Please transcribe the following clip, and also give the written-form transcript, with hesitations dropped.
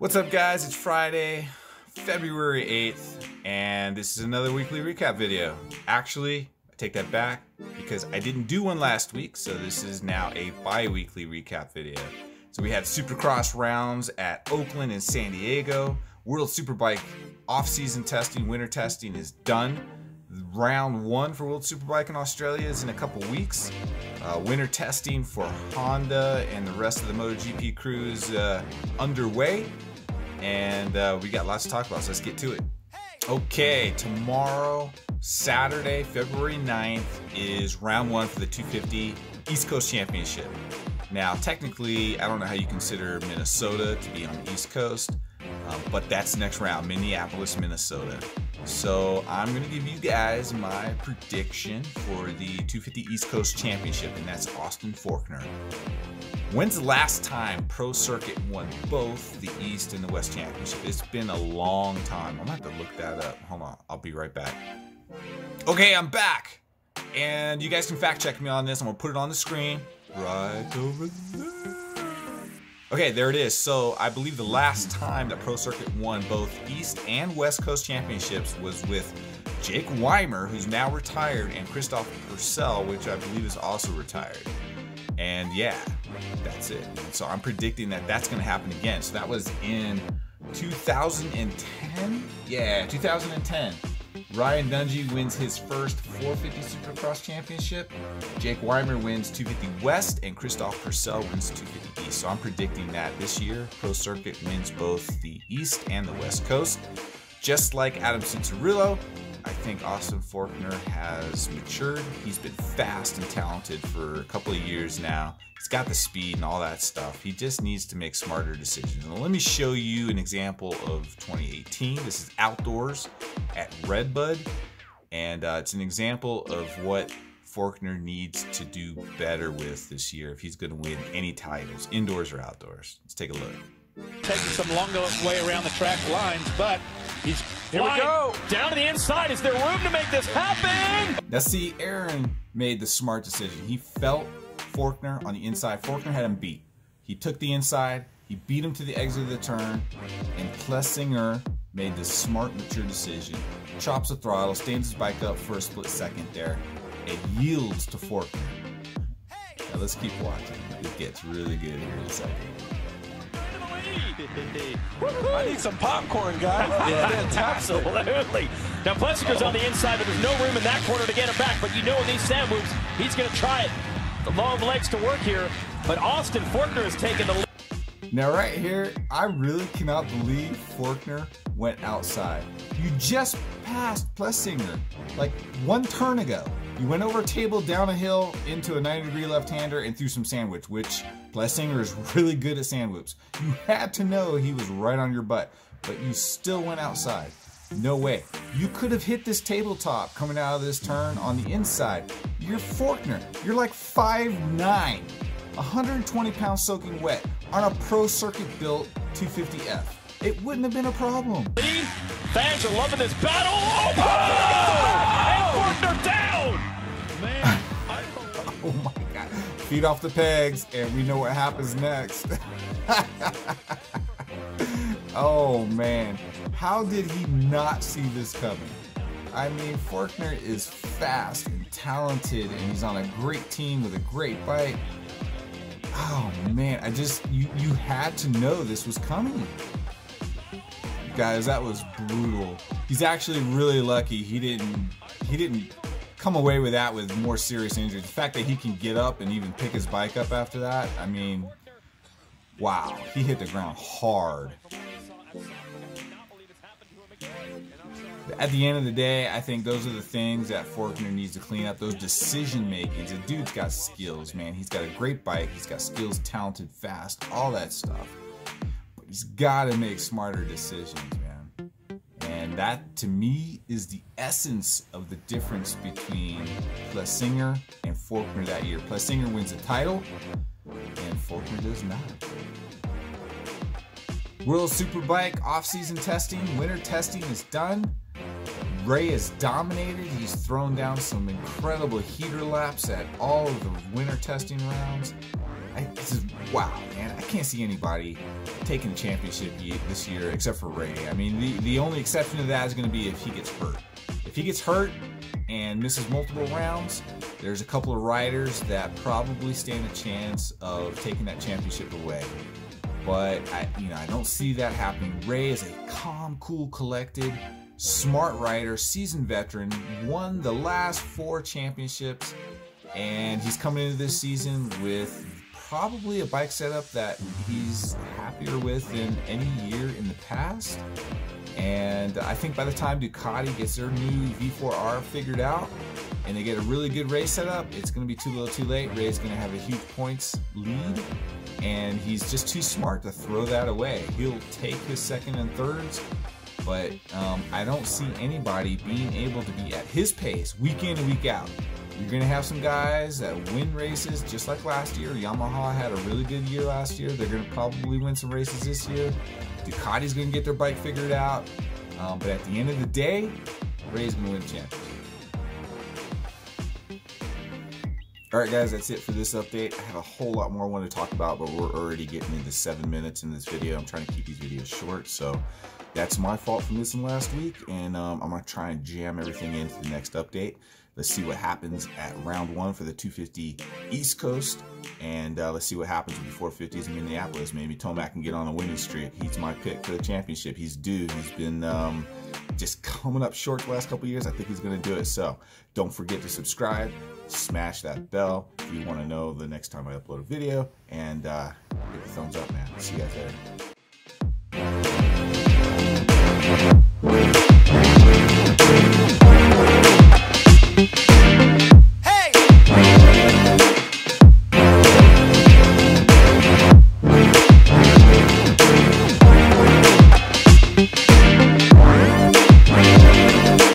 What's up, guys? It's Friday, February 8th, and this is another weekly recap video. Actually, I take that back because I didn't do one last week, so this is now a bi-weekly recap video. So we had Supercross rounds at Oakland and San Diego. World Superbike off-season testing, winter testing is done. Round 1 for World Superbike in Australia is in a couple weeks. Winter testing for Honda and the rest of the MotoGP crew is underway. And we got lots to talk about, so let's get to it. Okay, tomorrow, Saturday, February 9th, is round 1 for the 250 East Coast Championship. Now, technically, I don't know how you consider Minnesota to be on the East Coast, but that's the next round, Minneapolis, Minnesota. So I'm going to give you guys my prediction for the 250 East Coast Championship, and that's Austin Forkner. When's the last time Pro Circuit won both the East and the West Championship? It's been a long time. I'm going to have to look that up. Hold on. I'll be right back. Okay, I'm back. And you guys can fact check me on this. I'm going to put it on the screen right over there. Okay, there it is. So I believe the last time that Pro Circuit won both East and West Coast Championships was with Jake Weimer, who's now retired, and Christoph Purcell, which I believe is also retired. And yeah, that's it. So I'm predicting that that's going to happen again. So that was in 2010? Yeah, 2010. Ryan Dungey wins his first 450 Supercross Championship. Jake Weimer wins 250 West, and Christoph Purcell wins 250 East. So I'm predicting that this year, Pro Circuit wins both the East and the West Coast. Just like Adam Cincerillo, I think Austin Forkner has matured. He's been fast and talented for a couple of years now. He's got the speed and all that stuff. He just needs to make smarter decisions. Now, let me show you an example of 2018. This is outdoors at Redbud, and it's an example of what Forkner needs to do better with this year if he's going to win any titles, indoors or outdoors. Let's take a look. Taking some long way around the track lines, but he's flying down to the inside. Is there room to make this happen? Now see, Aaron made the smart decision. He felt Forkner on the inside. Forkner had him beat. He took the inside, he beat him to the exit of the turn, and Plessinger made the smart, mature decision. Chops the throttle, stands his bike up for a split second there, and yields to Forkner. Now let's keep watching. It gets really good here in a second. I need some popcorn, guys. Yeah, absolutely. Now Plessinger's on the inside, but there's no room in that corner to get him back. But you know, in these sand moves, he's going to try it. The long legs to work here, but Austin Forkner has taken the lead. Now right here, I really cannot believe Forkner went outside. You just passed Plessinger like one turn ago. You went over a table, down a hill, into a 90-degree left-hander, and threw some sandwich, which Plessinger is really good at sandwhips. You had to know he was right on your butt, but you still went outside. No way. You could have hit this tabletop coming out of this turn on the inside. You're Forkner. You're like 5'9", 120 pounds soaking wet on a Pro Circuit built 250F. It wouldn't have been a problem. Fans are loving this battle. Oh, and Forkner down. Man, oh my God. Feet off the pegs, and we know what happens next. Oh man, how did he not see this coming? I mean, Forkner is fast and talented, and he's on a great team with a great bike. Oh man, you had to know this was coming. Guys, that was brutal. He's actually really lucky he didn't come away with that with more serious injuries. The fact that he can get up and even pick his bike up after that, I mean, wow, he hit the ground hard. At the end of the day, I think those are the things that Forkner needs to clean up, those decision makings. The dude's got skills, man. He's got a great bike, he's got skills, talented, fast, all that stuff. But he's got to make smarter decisions, man. And that, to me, is the essence of the difference between Plessinger and Forkner that year. Plessinger wins the title, and Forkner does not. World Superbike off-season testing, winter testing is done. Rea is dominated. He's thrown down some incredible heater laps at all of the winter testing rounds. This is wow, man. I can't see anybody taking the championship this year except for Rea. I mean, the only exception to that is going to be if he gets hurt. If he gets hurt and misses multiple rounds, there's a couple of riders that probably stand a chance of taking that championship away. But I don't see that happening. Rea is a calm, cool, collected, smart rider, seasoned veteran, won the last 4 championships, and he's coming into this season with probably a bike setup that he's happier with than any year in the past. And I think by the time Ducati gets their new V4R figured out and they get a really good race setup, it's going to be too little too late. Rea's going to have a huge points lead, and he's just too smart to throw that away. He'll take his second and thirds, but I don't see anybody being able to be at his pace week in and week out. You're going to have some guys that win races just like last year. Yamaha had a really good year last year. They're going to probably win some races this year. Ducati's going to get their bike figured out. But at the end of the day, Rea's going to win the championship. Alright guys, that's it for this update. I have a whole lot more I want to talk about, but we're already getting into 7 minutes in this video. I'm trying to keep these videos short, so that's my fault for missing last week, and I'm going to try and jam everything into the next update. Let's see what happens at round 1 for the 250 East Coast, and let's see what happens with the 450s in Minneapolis. Maybe Tomac can get on a winning streak. He's my pick for the championship. He's due. He's been just coming up short the last couple years. I think he's going to do it. So don't forget to subscribe, smash that bell if you want to know the next time I upload a video, and give a thumbs up, man. See you guys later.